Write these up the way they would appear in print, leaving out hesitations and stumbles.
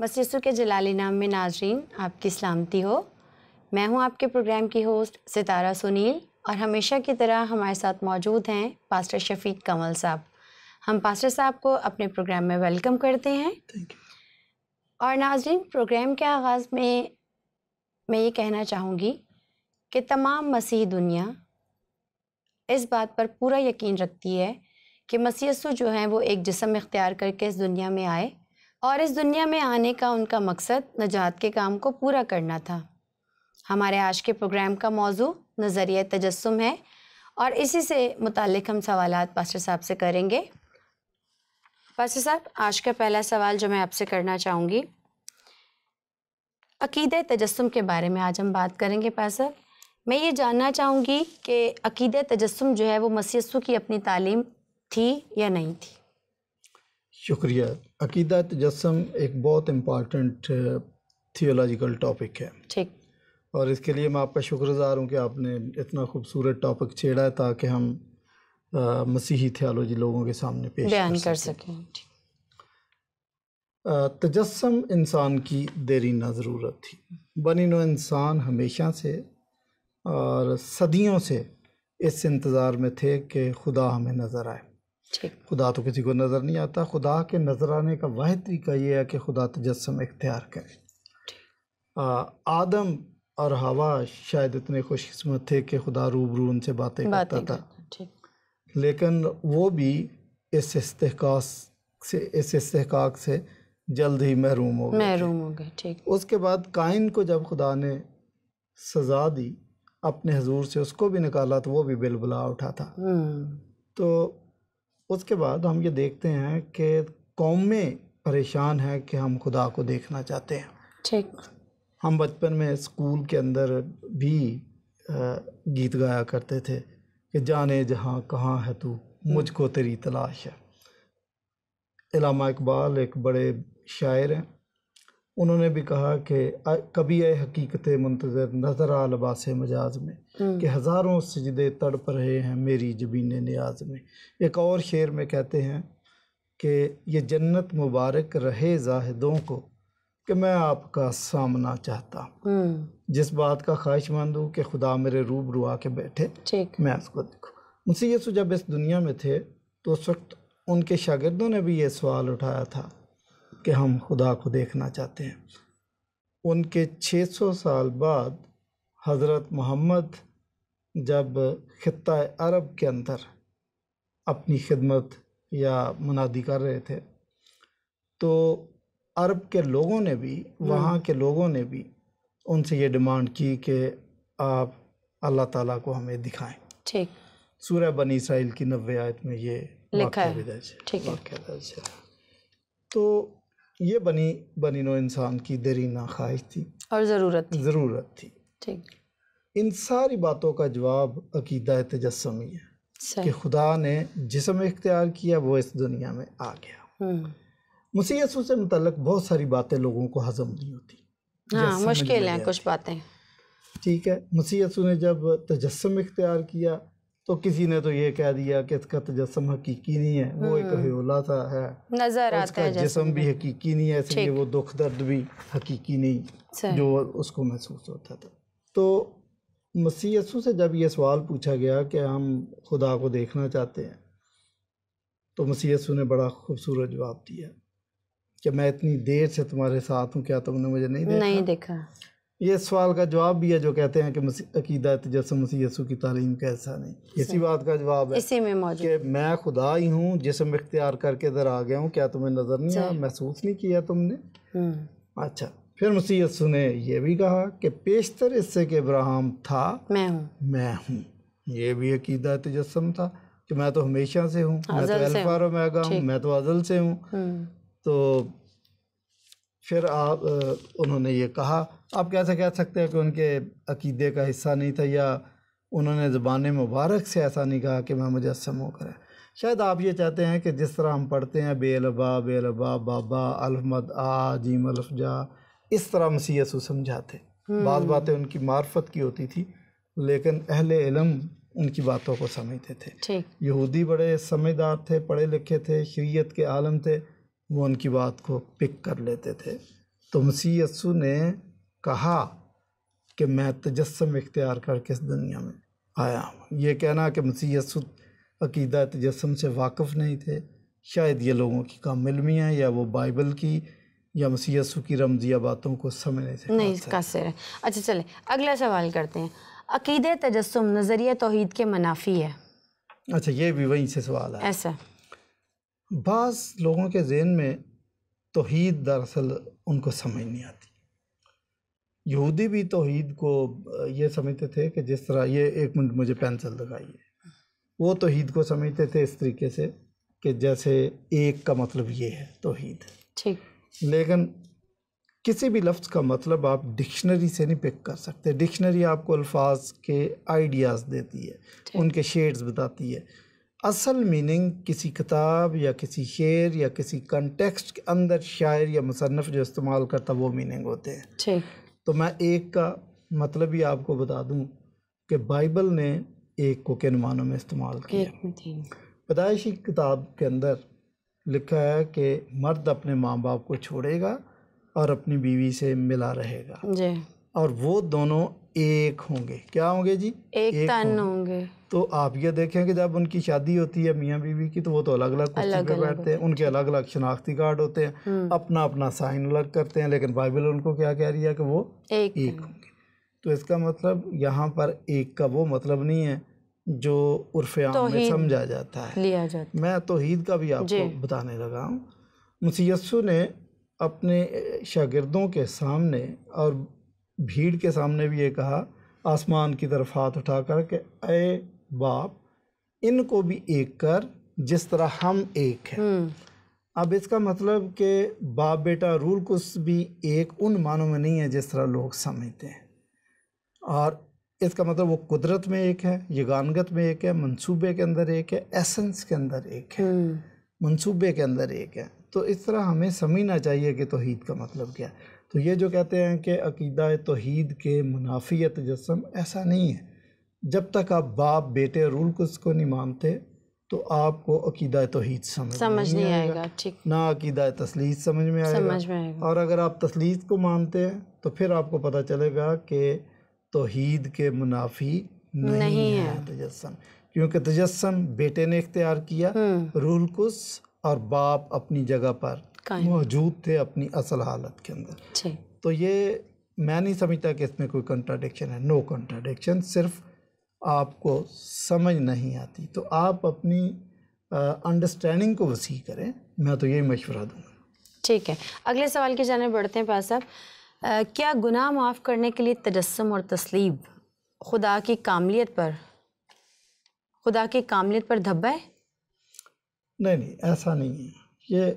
مسیح یسوع کے جلالی نام میں ناظرین آپ کی سلامتی ہو۔ میں ہوں آپ کے پروگرام کی ہوسٹ ستارہ سنیل، اور ہمیشہ کی طرح ہمارے ساتھ موجود ہیں پاسٹر شفیق کمل صاحب۔ ہم پاسٹر صاحب کو اپنے پروگرام میں ویلکم کرتے ہیں۔ اور ناظرین، پروگرام کے آغاز میں یہ کہنا چاہوں گی کہ تمام مسیحی دنیا اس بات پر پورا یقین رکھتی ہے کہ مسیح یسوع جو ہیں وہ ایک جسم اختیار کر کے اس دنیا میں آئے، اور اس دنیا میں آنے کا ان کا مقصد نجات کے کام کو پورا کرنا تھا۔ ہمارے آج کے پروگرام کا موضوع نظریہ تجسم ہے، اور اسی سے متعلق ہم سوالات پاسٹر صاحب سے کریں گے۔ پاسٹر صاحب، آج کا پہلا سوال جو میں آپ سے کرنا چاہوں گی، عقیدہ تجسم کے بارے میں آج ہم بات کریں گے۔ پاسٹر، میں یہ جاننا چاہوں گی کہ عقیدہ تجسم جو ہے وہ مسیح یسوع کی اپنی تعلیم تھی یا نہیں تھی؟ شکریہ۔ عقیدہ تجسم ایک بہت امپارٹنٹ تھیولوجیکل ٹاپک ہے، ٹھیک، اور اس کے لیے میں آپ کا شکر گزار ہوں کہ آپ نے اتنا خوبصورت ٹاپک چھیڑا ہے تاکہ ہم مسیحی تھیولوجی لوگوں کے سامنے پیش بیان کر سکیں۔ تجسم انسان کی دیرینہ ضرورت تھی۔ بنی نوع انسان ہمیشہ سے اور صدیوں سے اس انتظار میں تھے کہ خدا ہمیں نظر آئے۔ خدا تو کسی کو نظر نہیں آتا، خدا کے نظر آنے کا واحد طریقہ یہ ہے کہ خدا تجسم اختیار کرے۔ آدم اور حوا شاید اتنے خوش قسمت تھے کہ خدا روبرو ان سے باتیں کرتا تھا، لیکن وہ بھی اس استحقاق سے جلد ہی محروم ہو گئے۔ اس کے بعد قائن کو جب خدا نے سزا دی اپنے حضور سے، اس کو بھی نکالا تو وہ بھی بلبلا اٹھا تھا۔ تو اس کے بعد ہم یہ دیکھتے ہیں کہ قومیں پریشان ہیں کہ ہم خدا کو دیکھنا چاہتے ہیں۔ ہم بچپن میں اسکول کے اندر بھی گیت گایا کرتے تھے کہ جانے جہاں کہاں ہے تو، مجھ کو تیری تلاش ہے۔ علامہ اقبال ایک بڑے شاعر ہیں، انہوں نے بھی کہا کہ کبھی اے حقیقت منتظر نظر آ لباس مجاز میں، کہ ہزاروں سجدے تڑپ رہے ہیں میری جبین نیاز میں۔ ایک اور شعر میں کہتے ہیں کہ یہ جنت مبارک رہے زاہدوں کو کہ میں آپ کا سامنا چاہتا ہوں، جس بات کا خواہش مند ہوں کہ خدا میرے روبرو آ کے بیٹھے، میں اس کو دیکھوں۔ مسیح یسوع جب اس دنیا میں تھے تو اس وقت ان کے شاگردوں نے بھی یہ سوال اٹھایا تھا کہ ہم خدا کو دیکھنا چاہتے ہیں۔ ان کے 600 سال بعد حضرت محمد جب خطہ عرب کے اندر اپنی خدمت یا منادی کر رہے تھے تو عرب کے لوگوں نے بھی، وہاں کے لوگوں نے بھی ان سے یہ ڈیمانڈ کی کہ آپ اللہ تعالیٰ کو ہمیں دکھائیں۔ سورہ بنی اسرائیل کی 90 آیت میں یہ واقعہ درج ہے۔ تو یہ بنی نوع انسان کی دیرینہ خواہش تھی اور ضرورت تھی۔ ان ساری باتوں کا جواب عقیدہ تجسم ہی ہے کہ خدا نے جسم اختیار کیا، وہ اس دنیا میں آ گیا۔ مسیح یسوع سے متعلق بہت ساری باتیں لوگوں کو ہضم نہیں ہوتی، مشکل ہیں کچھ باتیں، ٹھیک ہے۔ مسیح یسوع نے جب تجسم اختیار کیا تو کسی نے تو یہ کہہ دیا کہ اس کا تجسم حقیقی نہیں ہے، وہ ایک ہیولا سا ہے، نظر اس کا جسم بھی حقیقی نہیں ہے، اس لیے وہ دکھ درد بھی حقیقی نہیں جو اس کو محسوس ہوتا تھا۔ تو مسیح یسوع سے جب یہ سوال پوچھا گیا کہ ہم خدا کو دیکھنا چاہتے ہیں تو مسیح یسوع نے بڑا خوبصورت جواب دیا کہ میں اتنی دیر سے تمہارے ساتھ ہوں، کیا تم نے مجھے نہیں دیکھا؟ یہ سوال کا جواب بھی ہے جو کہتے ہیں کہ عقیدہ تجسم مسیح یسوع کی تعلیم کا حصہ نہیں۔ اسی بات کا جواب ہے کہ میں خدا ہی ہوں، جسم اختیار کر کے ادھر آ گیا ہوں، کیا تمہیں نظر نہیں آیا، محسوس نہیں کیا تم نے؟ اچھا، پھر مسیح یسوع نے یہ بھی کہا کہ پیشتر اس سے کہ ابراہیم تھا میں ہوں۔ یہ بھی عقیدہ تجسم تھا کہ میں تو ہمیشہ سے ہوں، میں تو الفا اور اومیگا ہوں، میں تو ازل سے ہوں۔ تو پھر انہوں نے یہ کہا، آپ کیسے کہہ سکتے ہیں کہ ان کے عقیدے کا حصہ نہیں تھا، یا انہوں نے زبان مبارک سے ایسا نہیں کہا کہ میں مجسم ہو کر ہے۔ شاید آپ یہ چاہتے ہیں کہ جس طرح ہم پڑھتے ہیں بے لبا بابا الف مد آ جیم الف جا، اس طرح مسیح یسوع سمجھاتے۔ بعض باتیں ان کی معرفت کی ہوتی تھی لیکن اہل علم ان کی باتوں کو سمجھتے تھے۔ یہودی بڑے سمجھدار تھے، پڑھے لکھے تھے، شریعت کے عالم تھے، وہ ان کی بات کو پک کر لیتے تھے تو مسیح یسوع نے کہا کہ میں تجسم اختیار کر کے اس دنیا میں آیا ہوں. یہ کہنا کہ مسیح یسوع عقیدہ تجسم سے واقف نہیں تھے، شاید یہ لوگوں کی کم علمی ہے، یا وہ بائبل کی یا مسیح یسوع کی رمزیہ باتوں کو سمجھنے سے نہیں قاصر ہے. اچھا چلیں اگلا سوال کرتے ہیں. عقیدہ تجسم نظریہ توحید کے منافی ہے. اچھا یہ بھی وہیں سے سوال ہے. ایسا بعض لوگوں کے ذہن میں توحید دراصل ان کو سمجھ نہیں آتی. یہودی بھی توحید کو یہ سمجھتے تھے کہ جس طرح یہ، ایک منٹ مجھے پینسل دکھائیے، وہ توحید کو سمجھتے تھے اس طریقے سے کہ جیسے ایک کا مطلب یہ ہے توحید. ٹھیک. لیکن کسی بھی لفظ کا مطلب آپ ڈکشنری سے نہیں پک کر سکتے. ڈکشنری آپ کو الفاظ کے آئیڈیاز دیتی ہے، ان کے شیڈز بتاتی ہے. اصل میننگ کسی کتاب یا کسی شعر یا کسی کنٹیکسٹ کے اندر شاعر یا مصنف جو استعمال کرتا وہ میننگ ہوتے ہیں. ٹھیک. تو میں ایک کا مطلب ہی آپ کو بتا دوں کہ بائبل نے ایک کو کن معنوں میں استعمال کیا. پیدائشی کتاب کے اندر لکھا ہے کہ مرد اپنے ماں باپ کو چھوڑے گا اور اپنی بیوی سے ملا رہے گا جی، اور وہ دونوں ایک ہوں گے. کیا ہوں گے جی؟ ایک تن ہوں گے. تو آپ یہ دیکھیں کہ جب ان کی شادی ہوتی ہے میاں بیوی کی تو وہ تو الگ الگ کرسی پہ بیٹھتے ہیں، ان کے الگ الگ شناختی کارڈ ہوتے ہیں، اپنا اپنا سائن الگ کرتے ہیں، لیکن بائبل ان کو کیا کہہ رہی ہے کہ وہ ایک ہوں گے. تو اس کا مطلب یہاں پر ایک کا وہ مطلب نہیں ہے جو عرف عام میں سمجھا جاتا ہے. میں توحید کا بھی آپ کو بتانے لگا ہوں. مسیح یسوع نے اپنے شاگردوں کے سامنے اور بھیڑ کے سامنے بھی یہ کہا، آسمان کی طرف ہاتھ اٹھا کر کہ اے باپ ان کو بھی ایک کر جس طرح ہم ایک ہیں. اب اس کا مطلب کہ باپ بیٹا روح القدس بھی ایک ان معنوں میں نہیں ہے جس طرح لوگ سمجھتے ہیں، اور اس کا مطلب وہ قدرت میں ایک ہے، یگانگت میں ایک ہے، منصوبے کے اندر ایک ہے، ایسنس کے اندر ایک ہے، منصوبے کے اندر ایک ہے. تو اس طرح ہمیں سمجھنا چاہیے کہ توحید کا مطلب کیا ہے. تو یہ جو کہتے ہیں کہ عقیدہ توحید کے منافی تجسم، ایسا نہیں ہے. جب تک آپ باپ بیٹے روح القدس کو نہیں مانتے تو آپ کو عقیدہ توحید سمجھ نہیں آئے گا، نہ عقیدہ تثلیث سمجھ میں آئے گا. اور اگر آپ تثلیث کو مانتے ہیں تو پھر آپ کو پتہ چلے گا کہ توحید کے منافی نہیں ہے تجسم، کیونکہ تجسم بیٹے نے اختیار کیا، روح القدس اور باپ اپنی جگہ پر موجود تھے اپنی اصل حالت کے اندر. تو یہ میں نہیں سمجھتا کہ اس میں کوئی کنٹراڈکشن ہے. نو کنٹراڈکشن، صرف آپ کو سمجھ نہیں آتی. تو آپ اپنی انڈرسٹینڈنگ کو وسیع کریں، میں تو یہی مشورہ دوں گا. ٹھیک ہے، اگلے سوال کی جانب بڑھتے ہیں. پاس صاحب، کیا گناہ معاف کرنے کے لیے تجسم اور تسلیب خدا کی کاملیت پر دھبا ہے؟ نہیں، ایسا نہیں ہے. یہ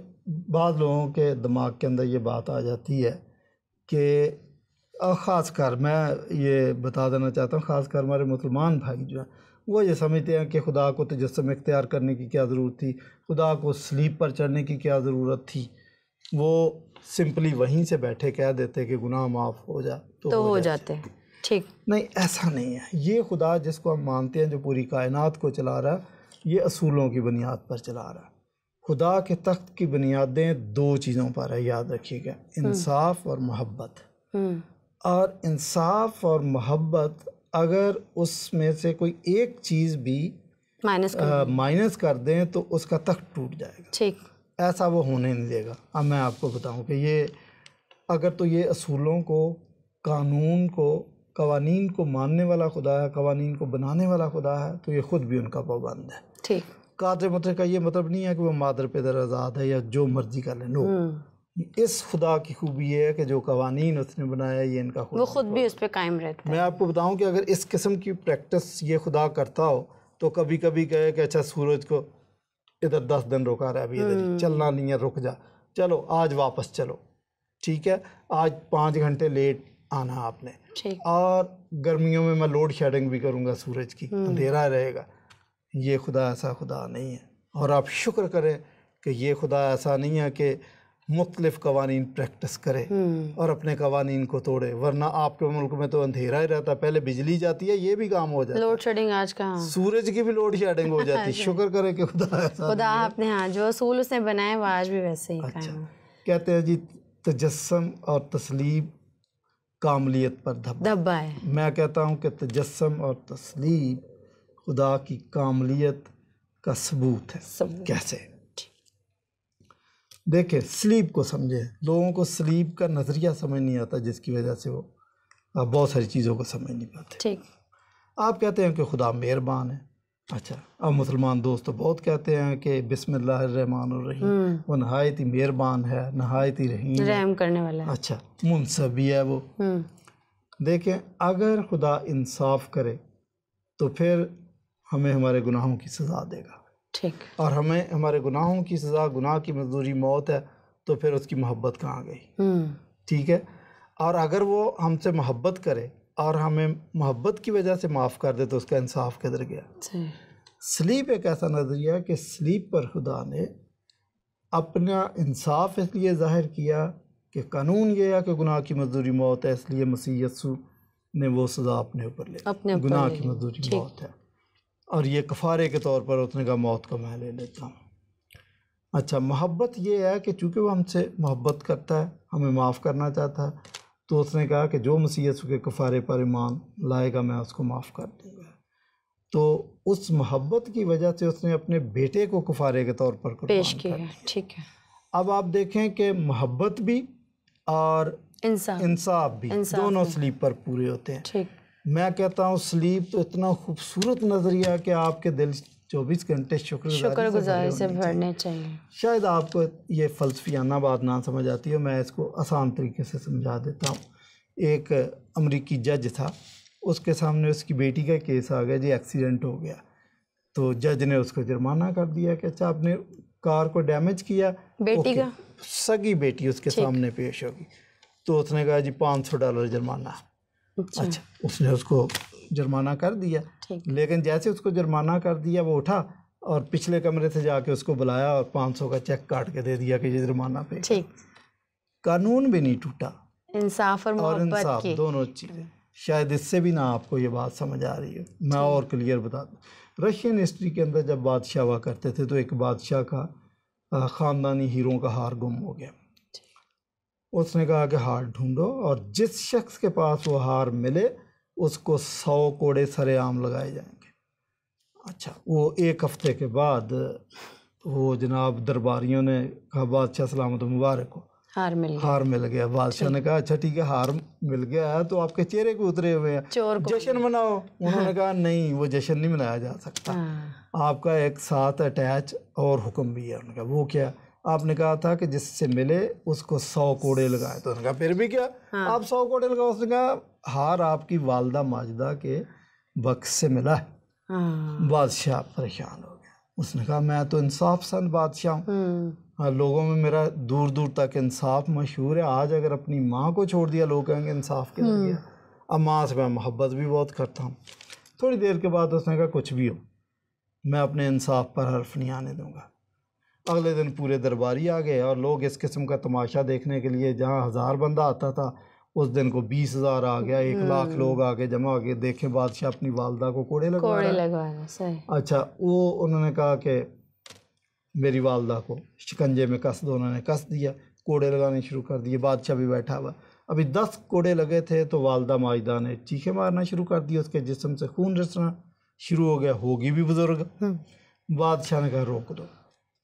بعض لوگوں کے دماغ کے اندر یہ بات آ جاتی ہے کہ خاص کر میں یہ بتا دینا چاہتا ہوں، خاص کر ہمارے مسلمان بھائی جو ہیں وہ یہ سمجھتے ہیں کہ خدا کو تجسم اختیار کرنے کی کیا ضرورت تھی، خدا کو صلیب پر چڑھنے کی کیا ضرورت تھی. وہ سمپلی وہیں سے بیٹھے کہہ دیتے کہ گناہ معاف ہو جا تو ہو جاتے. ٹھیک. نہیں، ایسا نہیں ہے. یہ خدا جس کو ہم مانتے ہیں جو پوری کائنات کو چلا رہا ہے، یہ اصولوں کی بنیاد پر چلا رہا ہے. خدا کے تخت کی بنیادیں دو چیزوں پر ہے، یاد رکھیے گا، انصاف اور محبت. اور انصاف اور محبت اگر اس میں سے کوئی ایک چیز بھی مائنس کر دیں تو اس کا تخت ٹوٹ جائے گا. ٹھیک. ایسا وہ ہونے نہیں دے گا. اب میں آپ کو بتاؤں کہ یہ اگر تو یہ اصولوں کو، قانون کو، قوانین کو ماننے والا خدا ہے، قوانین کو بنانے والا خدا ہے، تو یہ خود بھی ان کا پابند ہے. ٹھیک. قادر مطلق کا یہ مطلب نہیں ہے کہ وہ مادر پدر آزاد ہے یا جو مرضی کر لے. نو، اس خدا کی خوبی یہ ہے کہ جو قوانین اس نے بنایا یہ ان کا وہ خود بھی اس پہ قائم رہتا ہے. میں آپ کو بتاؤں کہ اگر اس قسم کی پریکٹس یہ خدا کرتا ہو تو کبھی کبھی کہے کہ اچھا سورج کو ادھر 10 دن رکا رہا ہے، ابھی ادھر چلنا نہیں ہے، رک جا، چلو آج واپس چلو، ٹھیک ہے، آج 5 گھنٹے لیٹ آنا آپ نے، اور گرمیوں میں لوڈ شیڈنگ بھی کروں گا سورج کی، اندھیرا رہے گا. یہ خدا ایسا خدا نہیں ہے. اور آپ شکر کریں کہ یہ خدا ایسا نہیں ہے کہ مختلف قوانین پریکٹس کرے اور اپنے قوانین کو توڑے، ورنہ آپ کے ملک میں تو اندھیرا ہی رہتا، پہلے بجلی جاتی ہے یہ بھی کام ہو جاتا، لوڈ شیڈنگ آج کہاں، سورج کی بھی لوڈ شیڈنگ ہو جاتی. شکر کرے کہ خدا ایسا خدا اپنے ہاں جو اصول اس نے بنائے وہ آج بھی ویسے ہی قائم ہے. کہتے ہیں جی تجسم اور تسلیب کاملیت پر دھبا ہے. میں کہتا ہوں کہ تجسم اور تسلیب خدا کی کاملیت کا ثبوت ہے. کیسے؟ دیکھیں سلیب کو سمجھے. لوگوں کو سلیب کا نظریہ سمجھ نہیں آتا، جس کی وجہ سے وہ بہت ساری چیزوں کو سمجھ نہیں پاتے. آپ کہتے ہیں کہ خدا مہربان ہے. اچھا، اب مسلمان دوست بہت کہتے ہیں کہ بسم اللہ الرحمن الرحیم، وہ نہایت ہی مہربان ہے، نہایت ہی رحیم کرنے والا ہے. اچھا، منصف بھی ہے وہ. دیکھیں اگر خدا انصاف کرے تو پھر ہمیں ہمارے گناہوں کی سزا دے گا. ٹھیک. اور ہمیں ہمارے گناہوں کی سزا، گناہ کی مزدوری موت ہے، تو پھر اس کی محبت کہاں گئی؟ ٹھیک ہے. اور اگر وہ ہم سے محبت کرے اور ہمیں محبت کی وجہ سے معاف کر دے تو اس کا انصاف کدھر گیا؟ سلیب ایک ایسا نظریہ ہے کہ سلیب پر خدا نے اپنا انصاف اس لیے ظاہر کیا کہ قانون یہ ہے کہ گناہ کی مزدوری موت ہے، اس لیے مسیح یسوع نے وہ سزا اپنے اوپر لے لی. گناہ کی مزدوری موت ہے، اور یہ کفارے کے طور پر اس نے کہا موت کو میں لے لیتا ہوں. اچھا، محبت یہ ہے کہ چونکہ وہ ہم سے محبت کرتا ہے، ہمیں معاف کرنا چاہتا ہے، تو اس نے کہا کہ جو مسیح یسوع کے کفارے پر ایمان لائے گا میں اس کو معاف کر دوں گا. تو اس محبت کی وجہ سے اس نے اپنے بیٹے کو کفارے کے طور پر پیش کیا. ٹھیک ہے. اب آپ دیکھیں کہ محبت بھی اور انصاف بھی دونوں سلیب پر پورے ہوتے ہیں. ٹھیک. میں کہتا ہوں سلیب تو اتنا خوبصورت نظریہ ہے کہ آپ کے دل 24 گھنٹے شکر گزاری سے بھرنے چاہیے. شاید آپ کو یہ فلسفیانہ بات نہ سمجھ آتی ہو، میں اس کو آسان طریقے سے سمجھا دیتا ہوں. ایک امریکی جج تھا، اس کے سامنے اس کی بیٹی کا کیس آ گیا، جی ایکسیڈنٹ ہو گیا. تو جج نے اس کو جرمانہ کر دیا کہ اچھا آپ نے کار کو ڈیمیج کیا. بیٹی کا سگی بیٹی اس کے سامنے پیش ہوگی. تو اس نے کہا جی $500 جرمانہ. اچھا، اس نے اس کو جرمانہ کر دیا. لیکن جیسے اس کو جرمانہ کر دیا وہ اٹھا اور پچھلے کمرے سے جا کے اس کو بلایا اور 500 کا چیک کاٹ کے دے دیا کہ یہ جرمانہ پہ. قانون بھی نہیں ٹوٹا، انصاف اور انصاف دونوں چیزیں. شاید اس سے بھی نہ آپ کو یہ بات سمجھ آ رہی ہے. میں اور کلیئر بتا دوں. رشین ہسٹری کے اندر جب بادشاہ ہوا کرتے تھے تو ایک بادشاہ کا خاندانی ہیروں کا ہار گم ہو گیا. اس نے کہا کہ ہار ڈھونڈو اور جس شخص کے پاس وہ ہار ملے اس کو 100 کوڑے سر عام لگائے جائیں گے. اچھا، وہ ایک ہفتے کے بعد وہ جناب درباریوں نے کہا بادشاہ سلامت و مبارک ہو، ہار مل گیا. بادشاہ نے کہا اچھا ٹھیک ہے، ہار مل گیا ہے تو آپ کے چہرے کو اترے ہوئے ہیں، جشن مناؤ. انہوں نے کہا نہیں، وہ جشن نہیں منایا جا سکتا، آپ کا ایک ساتھ اٹیچ اور حکم بھی ہے. انہوں نے کہا وہ کیا؟ آپ نے کہا تھا کہ جس سے ملے اس کو 100 کوڑے لگائے. تو انہوں نے کہا پھر بھی کیا آپ 100 کوڑے لگاؤ؟ اس نے کہا ہار آپ کی والدہ ماجدہ کے بخش سے ملا ہے. بادشاہ پریشان ہو گیا. اس نے کہا میں تو انصاف پسند بادشاہ ہوں، لوگوں میں میرا دور دور تک انصاف مشہور ہے. آج اگر اپنی ماں کو چھوڑ دیا لوگ کہیں گے انصاف کدھر گیا. اب ماں سے میں محبت بھی بہت کرتا ہوں. تھوڑی دیر کے بعد اس نے کہا کچھ بھی ہو میں اپنے انصاف پر حرف نہیں آنے دوں گا. اگلے دن پورے درباری آ گئے اور لوگ اس قسم کا تماشا دیکھنے کے لیے جہاں 1000 بندہ آتا تھا اس دن کو 20,000 آ گیا. 1,00,000 لوگ آگے جمع ہو گئے. دیکھیں بادشاہ اپنی والدہ کو کوڑے لگوا رہا ہے. اچھا، وہ انہوں نے کہا کہ میری والدہ کو شکنجے میں کس دو. انہوں نے کس دیا، کوڑے لگانے شروع کر دیے. بادشاہ بھی بیٹھا ہوا. ابھی 10 کوڑے لگے تھے تو والدہ ماجدہ نے چیخیں مارنا شروع کر دی. اس کے جسم سے خون رسنا شروع ہو گیا. ہوگی بھی بزرگ. بادشاہ نے کہا روک دو.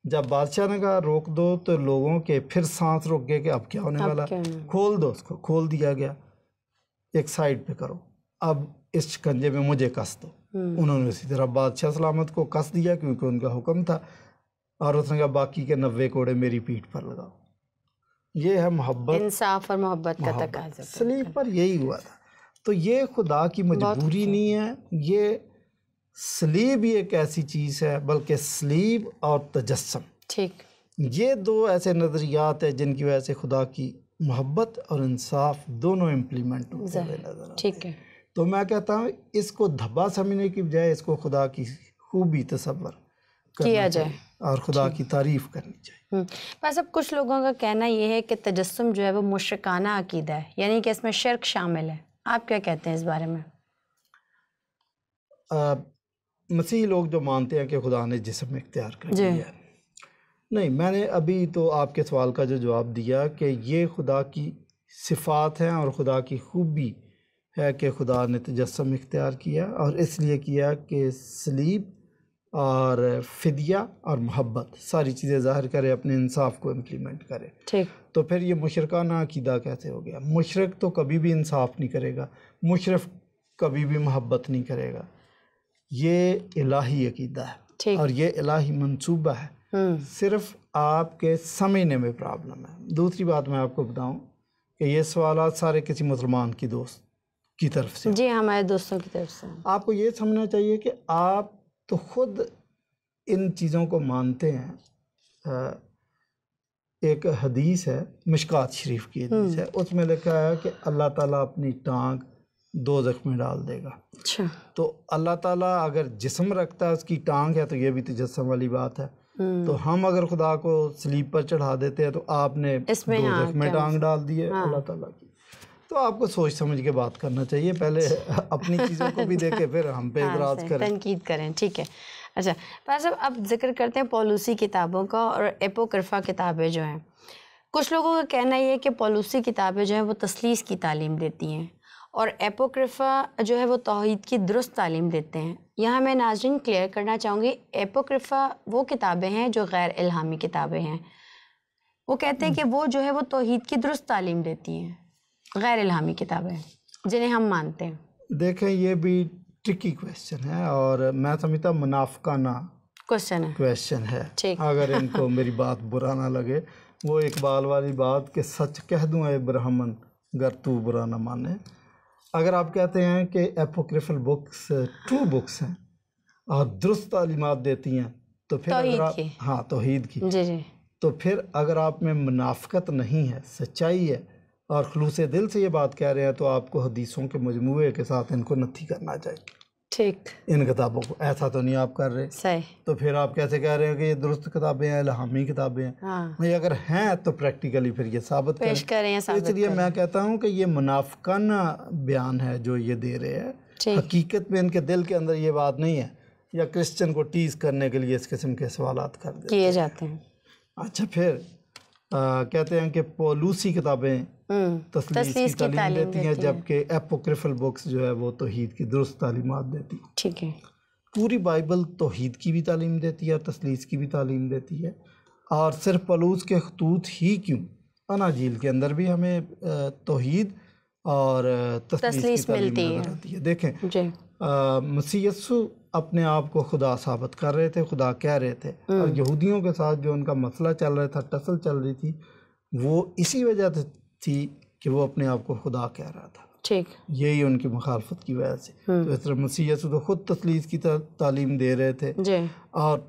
جب بادشاہ نے کہا روک دو تو لوگوں کے پھر سانس رک گئے کہ اب کیا ہونے والا. کھول دو. اس کو کھول دیا گیا. ایک سائڈ پہ کرو، اب اس شکنجے میں مجھے کس دو. انہوں نے اسی طرح بادشاہ سلامت کو کس دیا کیونکہ ان کا حکم تھا. اور اس نے کہا باقی کے 90 کوڑے میری پیٹھ پر لگاؤ. یہ ہے محبت، انصاف اور محبت کا تقاضا. سلیب پر یہی ہوا تھا. تو یہ خدا کی مجبوری نہیں ہے، یہ سلیب ہی ایک ایسی چیز ہے، بلکہ سلیب اور تجسم ٹھیک یہ دو ایسے نظریات ہیں جن کی وجہ سے خدا کی محبت اور انصاف دونوں امپلیمنٹ ہوتے ہوئے نظر آتے ہیں. ٹھیک ہے. تو میں کہتا ہوں اس کو دھبا سمجھنے کی بجائے اس کو خدا کی خوبی تصور کیا جائے اور خدا کی تعریف کرنی چاہیے. بس اب کچھ لوگوں کا کہنا یہ ہے کہ تجسم جو ہے وہ مشرکانہ عقیدہ ہے، یعنی کہ اس میں شرک شامل ہے. آپ کیا کہتے ہیں اس بارے میں؟ مسیحی لوگ جو مانتے ہیں کہ خدا نے جسم اختیار کر لیا ہے، نہیں، میں نے ابھی تو آپ کے سوال کا جو جواب دیا کہ یہ خدا کی صفات ہیں اور خدا کی خوبی ہے کہ خدا نے تجسم اختیار کیا، اور اس لیے کیا کہ صلیب اور فدیہ اور محبت ساری چیزیں ظاہر کرے، اپنے انصاف کو امپلیمنٹ کرے۔ ٹھیک، تو پھر یہ مشرکانہ عقیدہ کیسے ہو گیا؟ مشرک تو کبھی بھی انصاف نہیں کرے گا، مشرف کبھی بھی محبت نہیں کرے گا۔ یہ الہی عقیدہ ہے اور یہ الہی منصوبہ ہے، صرف آپ کے سمجھنے میں پرابلم ہے۔ دوسری بات میں آپ کو بتاؤں کہ یہ سوالات سارے کسی مسلمان کی دوست کی طرف سے، جی ہمارے دوستوں کی طرف سے۔ آپ کو یہ سمجھنا چاہیے کہ آپ تو خود ان چیزوں کو مانتے ہیں۔ ایک حدیث ہے، مشکات شریف کی حدیث ہے، اس میں لکھا ہے کہ اللہ تعالیٰ اپنی ٹانگ دوزخ میں ڈال دے گا۔ اچھا، تو اللہ تعالیٰ اگر جسم رکھتا ہے، اس کی ٹانگ ہے، تو یہ بھی تجسم والی بات ہے۔ تو ہم اگر خدا کو صلیب پر چڑھا دیتے ہیں تو آپ نے دوزخ میں ٹانگ ڈال دی ہے اللہ تعالیٰ کی۔ تو آپ کو سوچ سمجھ کے بات کرنا چاہیے، پہلے اپنی چیزوں کو بھی دیکھیں پھر ہم پہ اعتراض کریں، تنقید کریں۔ ٹھیک ہے، اچھا پاس صاحب اب ذکر کرتے ہیں پولوسی کتابوں کا اور اپوکرفا کتابیں جو ہیں۔ کچھ لوگوں کا کہنا یہ ہے کہ پولوسی کتابیں جو ہیں وہ تثلیث کی تعلیم دیتی ہیں اور اپوکرفا جو ہے وہ توحید کی درست تعلیم دیتے ہیں۔ یہاں میں ناظرین کلیئر کرنا چاہوں گی، اپوکرفا وہ کتابیں ہیں جو غیر الہامی کتابیں ہیں۔ وہ کہتے ہیں کہ وہ جو ہے وہ توحید کی درست تعلیم دیتی ہیں، غیر الہامی کتابیں جنہیں ہم مانتے ہیں۔ دیکھیں یہ بھی ٹرکی کویسچن ہے اور میں سمجھتا منافقانہ کویسچن ہے، اگر ان کو میری بات برا نہ لگے۔ وہ اقبال والی بات کہ سچ کہہ دوں اے برہمن گر تو برا نہ مانے۔ اگر آپ کہتے ہیں کہ اپوکریفل بکس ٹرو بکس ہیں اور درست تعلیمات دیتی ہیں تو پھر توحید کی، تو پھر اگر آپ میں منافقت نہیں ہے، سچائی ہے اور خلوص دل سے یہ بات کہہ رہے ہیں، تو آپ کو حدیثوں کے مجموعے کے ساتھ ان کو نتھی کرنا چاہیے، ٹھیک، ان کتابوں کو۔ ایسا تو نہیں آپ کر رہے، صحیح، تو پھر آپ کیسے کہہ رہے ہیں کہ یہ درست کتابیں ہیں، الہامی کتابیں ہیں؟ اگر ہیں تو پریکٹیکلی پھر یہ ثابت کریں۔ اس لیے میں کہتا ہوں کہ یہ منافقانہ بیان ہے جو یہ دے رہے ہیں، حقیقت میں ان کے دل کے اندر یہ بات نہیں ہے، یا کرسچن کو ٹیز کرنے کے لیے اس قسم کے سوالات کیے جاتے ہیں۔ اچھا، پھر کہتے ہیں کہ پولوسی کتابیں تثلیث کی تعلیم دیتی ہیں، جبکہ اپوکریفل بکس جو ہے وہ توحید کی درست تعلیمات دیتی ہیں۔ ٹھیک ہے، پوری بائبل توحید کی بھی تعلیم دیتی ہے اور تثلیث کی بھی تعلیم دیتی ہے، اور صرف پولوس کے خطوط ہی کیوں، اناجیل کے اندر بھی ہمیں توحید اور تثلیث کی تعلیم نظر آتی ہے۔ دیکھیں مسیح یسوع اپنے آپ کو خدا ثابت کر رہے تھے، خدا کہہ رہے تھے، اور یہودیوں کے ساتھ جو ان کا مسئلہ چل رہا تھا، ٹسل چل رہی تھی، وہ اسی وجہ تھی کہ وہ اپنے آپ کو خدا کہہ رہا تھا، ٹھیک، یہی ان کی مخالفت کی وجہ سے۔ تو اس طرح مسیح یسوع تو خود تثلیث کی تعلیم دے رہے تھے، اور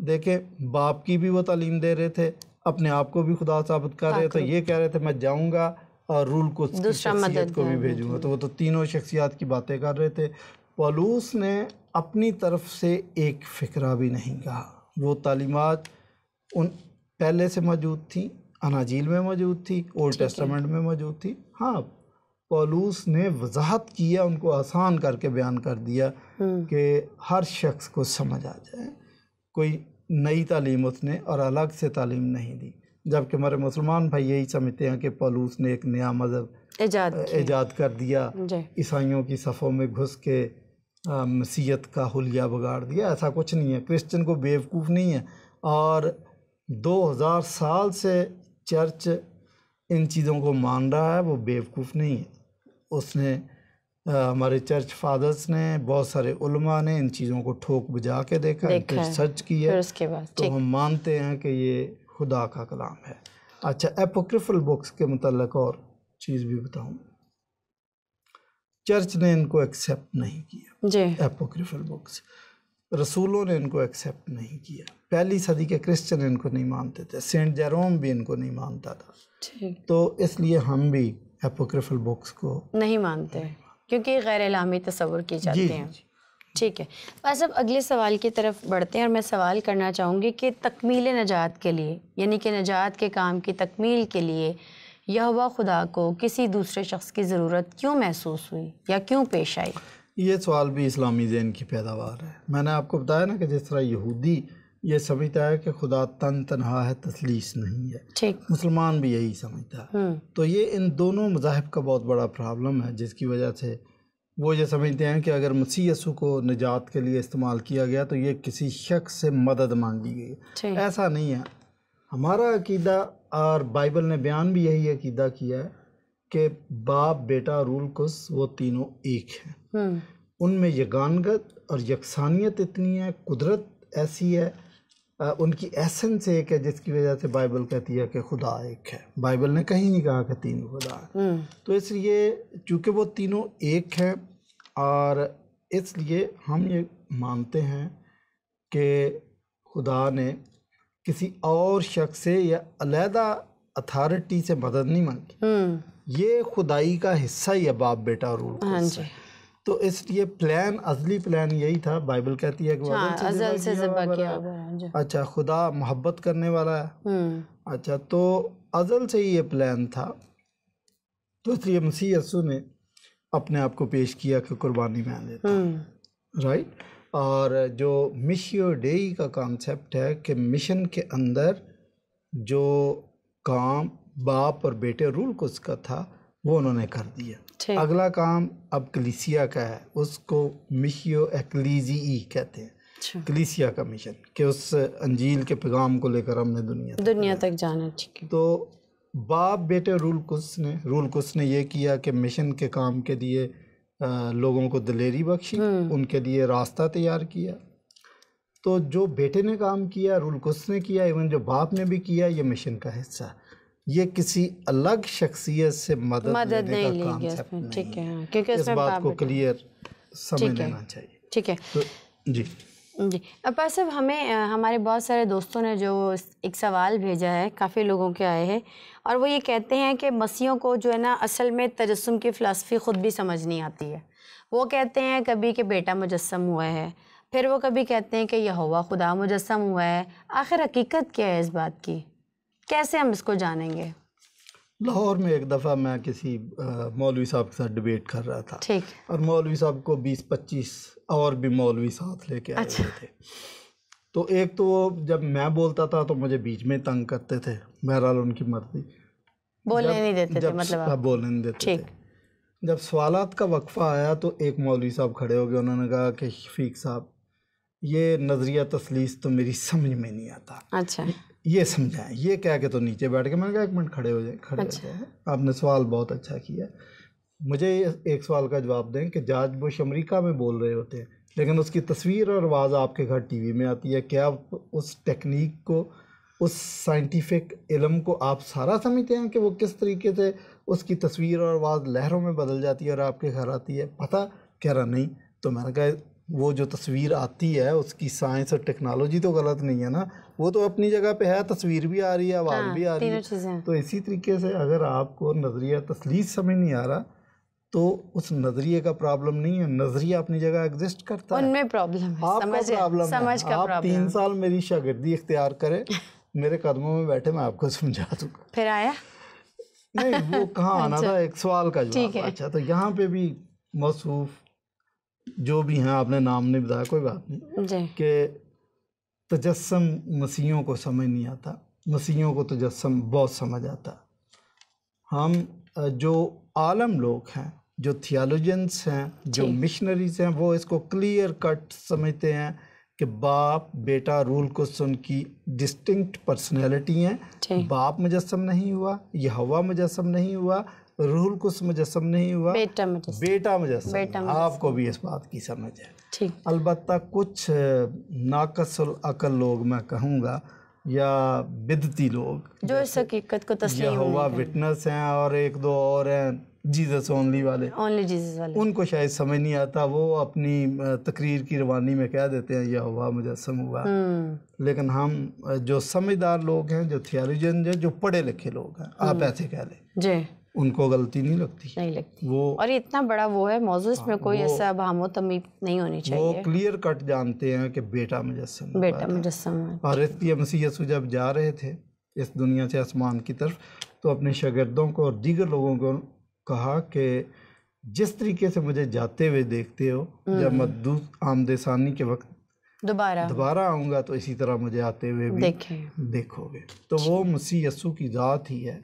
دیکھیں باپ کی بھی وہ تعلیم دے رہے تھے، اپنے آپ کو بھی خدا ثابت کر رہے تھے، یہ کہہ رہے تھے میں جاؤں گا اور رول کو شخصیت کو بھی بھیجوں گا، تو وہ تو تینوں شخصیات کی باتیں کر رہے تھے۔ پولوس نے اپنی طرف سے ایک فکرہ بھی نہیں کہا، وہ تعلیمات ان پہلے سے موجود تھیں، اناجیل میں موجود تھی، اولڈ ٹیسٹامنٹ میں موجود تھی۔ ہاں پولوس نے وضاحت کیا، ان کو آسان کر کے بیان کر دیا کہ ہر شخص کو سمجھ آ جائے، کوئی نئی تعلیم اس نے اور الگ سے تعلیم نہیں دی، جبکہ ہمارے مسلمان بھائی یہی سمجھتے ہیں کہ پولوس نے ایک نیا مذہب ایجاد کر دیا، عیسائیوں کی صفوں میں گھس کے مسیحیت کا حلیہ بگاڑ دیا۔ ایسا کچھ نہیں ہے، کرسچن کو بیوقوف نہیں ہے، اور 2000 سال سے چرچ ان چیزوں کو مان رہا ہے، وہ بیوقوف نہیں ہے۔ اس نے ہمارے چرچ فادرز نے، بہت سارے علماء نے ان چیزوں کو ٹھوک بجا کے دیکھا ہے، پھر سرچ کیا، تو ہم مانتے ہیں کہ یہ خدا کا کلام ہے۔ اچھا، اپوکریفل بکس کے متعلق اور چیز بھی بتاؤں، چرچ نے ان کو ایکسیپٹ نہیں کیا، اپوکریفل بکس رسولوں نے ان کو ایکسیپٹ نہیں کیا، پہلی صدی کے کرسچن ان کو نہیں مانتے تھے، سینٹ جیروم بھی ان کو نہیں مانتا تھا، تو اس لیے ہم بھی اپوکریفل بکس کو نہیں مانتے کیونکہ غیر الہامی تصور کی جاتے ہیں۔ ٹھیک ہے، بس اب اگلے سوال کی طرف بڑھتے ہیں، اور میں سوال کرنا چاہوں گی کہ تکمیل نجات کے لیے، یعنی کہ نجات کے کام کی تکمیل کے لیے یہوہ خدا کو کسی دوسرے شخص کی ضرورت کیوں محسوس ہوئی یا کیوں پیش آئی؟ یہ سوال بھی اسلامی ذہن کی پیداوار ہے۔ میں نے آپ کو بتایا نا کہ جس طرح یہودی یہ سمجھتا ہے کہ خدا تن تنہا ہے، تثلیث نہیں ہے، مسلمان بھی یہی سمجھتا ہے۔ تو یہ ان دونوں مذاہب کا بہت بڑا پرابلم ہے، جس کی وجہ سے وہ یہ سمجھتے ہیں کہ اگر مسیح یسوع کو نجات کے لیے استعمال کیا گیا تو یہ کسی شخص سے مدد مانگی گئی۔ ایسا نہیں ہے، ہمارا عقیدہ اور بائبل نے بیان بھی یہی عقیدہ کیا ہے کہ باپ، بیٹا، روح القدس وہ تینوں ایک ہیں۔ ان میں یگانگت اور یکسانیت اتنی ہے، قدرت ایسی ہے، ان کی ایسنس ایک ہے، جس کی وجہ سے بائبل کہتی ہے کہ خدا ایک ہے۔ بائبل نے کہیں نہیں کہا کہ تین خدا ہیں۔ تو اس لیے چونکہ وہ تینوں ایک ہیں، اور اس لیے ہم یہ مانتے ہیں کہ خدا نے کسی اور شخص سے یا علیحدہ اتھارٹی سے مدد نہیں مانگی، یہ خدائی کا حصہ ہی ہے باپ، بیٹا اور روح القدس ہے۔ تو اس لیے پلان، ازلی پلان یہی تھا۔ بائبل کہتی ہے کہ وہ ازل سے ذبح کیا ہوا ہے۔ اچھا، خدا محبت کرنے والا ہے، اچھا، تو ازل سے ہی یہ پلان تھا۔ تو اس لیے مسیح یسوع نے اپنے آپ کو پیش کیا کہ قربانی میں دیتا ہوں، رائٹ۔ اور جو مشیو ڈیئی کا کانسیپٹ ہے کہ مشن کے اندر جو کام باپ اور بیٹے روح القدس کا تھا وہ انہوں نے کر دیا۔ اگلا کام اب کلیسیا کا ہے، اس کو مشیو ایکلیزیئی کہتے ہیں، کلیسیا کا مشن، کہ اس انجیل کے پیغام کو لے کر ہم نے دنیا تک جانا۔ تو باپ، بیٹے، روح القدس نے یہ کیا کہ مشن کے کام کے لیے لوگوں کو دلیری بخشی، ان کے لیے راستہ تیار کیا۔ تو جو بیٹے نے کام کیا، روح القدس نے کیا، ایون جو باپ نے بھی کیا، یہ مشن کا حصہ ہے۔ یہ کسی الگ شخصیت سے مدد لینے کا کانسیپٹ نہیں ہے، کیونکہ اس بات کو کلیئر سمجھ لینا چاہیے۔ ٹھیک ہے، جی جی ابا صاحب، ہمیں ہمارے بہت سارے دوستوں نے جو ایک سوال بھیجا ہے، کافی لوگوں کے آئے ہیں، اور وہ یہ کہتے ہیں کہ مسیحیوں کو جو ہے نا اصل میں تجسم کی فلسفی خود بھی سمجھ نہیں آتی ہے۔ وہ کہتے ہیں کبھی کہ بیٹا مجسم ہوا ہے، پھر وہ کبھی کہتے ہیں کہ یہوہ خدا مجسم ہوا ہے۔ آخر حقیقت کیا ہے اس بات کی؟ کیسے ہم اس کو جانیں گے؟ لاہور میں ایک دفعہ میں کسی مولوی صاحب کے ساتھ ڈیبیٹ کر رہا تھا، اور مولوی صاحب کو 20-25 اور بھی مولوی ساتھ لے کے آئے ہوئے تھے۔ تو ایک تو جب میں بولتا تھا تو مجھے بیچ میں تنگ کرتے تھے، بہرحال ان کی مرضی، بولنے نہیں دیتے تھے، مطلب بولنے نہیں دیتے تھے۔ جب سوالات کا وقفہ آیا تو ایک مولوی صاحب کھڑے ہو گئے، انہوں نے کہا کہ شفیق صاحب، یہ نظریہ تثلیث تو میری سمجھ میں نہیں آتا، اچھا یہ سمجھائیں۔ یہ کہہ کے تو نیچے بیٹھ کے میں نے کہا ایک منٹ کھڑے ہو جائیں، آپ نے سوال بہت اچھا کیا۔ مجھے ایک سوال کا جواب دیں کہ جارج بش امریکہ میں بول رہے ہوتے ہیں، لیکن اس کی تصویر اور آواز آپ کے گھر ٹی وی میں آتی ہے، کیا اس ٹیکنیک کو، اس سائنٹیفک علم کو آپ سارا سمجھتے ہیں کہ وہ کس طریقے سے اس کی تصویر اور آواز لہروں میں بدل جاتی ہے اور آپ کے گھر آتی ہے؟ پتہ؟ کہہ رہا نہیں۔ تو میں نے کہا وہ جو تصویر آتی ہے اس کی سائنس اور ٹیکنالوجی تو غلط نہیں ہے نا، وہ تو اپنی جگہ پہ ہے، تصویر بھی آ رہی ہے، آواز بھی آ رہی ہے۔ تو اسی طریقے سے اگر آپ کو نظریہ تثلیث سمجھ نہیں آ رہا تو اس نظریے کا پرابلم نہیں ہے، نظریہ اپنی جگہ ایگزسٹ کرتا ہے، ان میں پرابلم ہے، آپ کا پرابلم ہے۔ آپ 3 سال میری شاگردی اختیار کریں، میرے قدموں میں بیٹھے، میں آپ کو سمجھا دوں گا۔ پھر آیا نہیں، وہ کہاں آنا تھا، ایک سوال کا جواب۔ اچھا، تو یہاں پہ بھی موصوف جو بھی ہیں، آپ نے نام نہیں بتایا، کوئی بات نہیں، کہ تجسم مسیحیوں کو سمجھ نہیں آتا، مسیحیوں کو تجسم بہت سمجھ آتا۔ ہم جو عالم لوگ ہیں، جو تھیالوجنس ہیں، جو مشنریز ہیں، وہ اس کو کلیئر کٹ سمجھتے ہیں کہ باپ، بیٹا، روح القدس ان کی ڈسٹنکٹ پرسنالٹی ہیں۔ باپ مجسم نہیں ہوا، یہوہ مجسم نہیں ہوا، روح القدس مجسم نہیں ہوا، بیٹا مجسم۔ آپ کو بھی اس بات کی سمجھ ہے۔ البتہ کچھ ناقص العقل لوگ، میں کہوں گا، یا بدعتی لوگ جو اس حقیقت کو تسلیم یہوہ وٹنس ہیں، اور ایک دو اور ہیں جیزس اونلی والے، ان کو شاید سمجھ نہیں آتا، وہ اپنی تقریر کی روانی میں کہہ دیتے ہیں یہوہ مجسم ہوا۔ لیکن ہم جو سمجھدار لوگ ہیں، جو تھیالوجن ہیں، جو پڑھے لکھے لوگ ہیں، آپ ایسے کہہ لیں، ان کو غلطی نہیں لگتی وہ، اور یہ اتنا بڑا وہ ہے موضوع، اس میں کوئی ایسا ابہام و تمیز نہیں ہونی چاہیے۔ وہ کلیئر کٹ جانتے ہیں کہ بیٹا مجسم، بیٹا مجسم۔ اور اس لیے مسیح یسوع جب جا رہے تھے اس دنیا سے آسمان کی طرف، تو اپنے شاگردوں کو اور دیگر لوگوں کو کہا کہ جس طریقے سے مجھے جاتے ہوئے دیکھتے ہو، جب مقدوس آمد ثانی کے وقت دوبارہ آؤں گا تو اسی طرح مجھے آتے ہوئے بھی دیکھو گے. تو وہ مسیح یسوع کی ذات ہی ہے.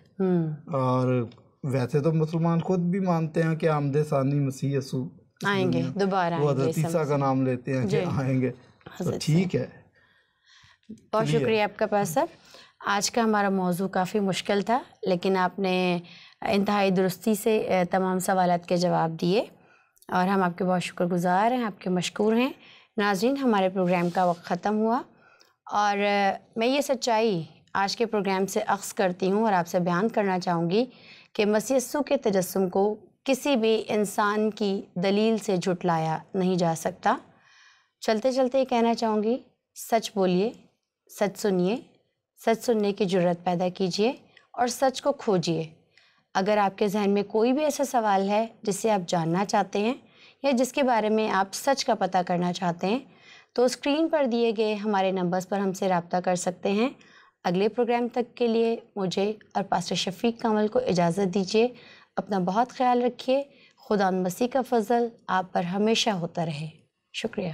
اور ویسے تو مسلمان خود بھی مانتے ہیں کہ آمد ثانی مسیح یسوع آئیں گے، دوبارہ وہ حضرت عیسیٰ کا نام لیتے ہیں کہ آئیں گے. تو ٹھیک ہے، بہت شکریہ آپ کا پاس صاحب. آج کا ہمارا موضوع کافی مشکل تھا، لیکن آپ نے انتہائی درستی سے تمام سوالات کے جواب دیے اور ہم آپ کے بہت شکر گزار ہیں، آپ کے مشکور ہیں. ناظرین، ہمارے پروگرام کا وقت ختم ہوا اور میں یہ سچائی آج کے پروگرام سے اخذ کرتی ہوں اور آپ سے بیان کرنا چاہوں گی کہ مسیح یسوع کے تجسم کو کسی بھی انسان کی دلیل سے جھٹلایا نہیں جا سکتا. چلتے چلتے یہ کہنا چاہوں گی، سچ بولیے، سچ سنیے، سچ سننے کی جرت پیدا کیجیے اور سچ کو کھوجیے. اگر آپ کے ذہن میں کوئی بھی ایسا سوال ہے جسے آپ جاننا چاہتے ہیں یا جس کے بارے میں آپ سچ کا پتہ کرنا چاہتے ہیں تو اسکرین پر دیے گئے ہمارے نمبرز پر ہم سے رابطہ کر سکتے ہیں. اگلے پروگرام تک کے لیے مجھے اور پاسٹر شفیق کمل کو اجازت دیجیے. اپنا بہت خیال رکھیے. خدا مسیح کا فضل آپ پر ہمیشہ ہوتا رہے. شکریہ.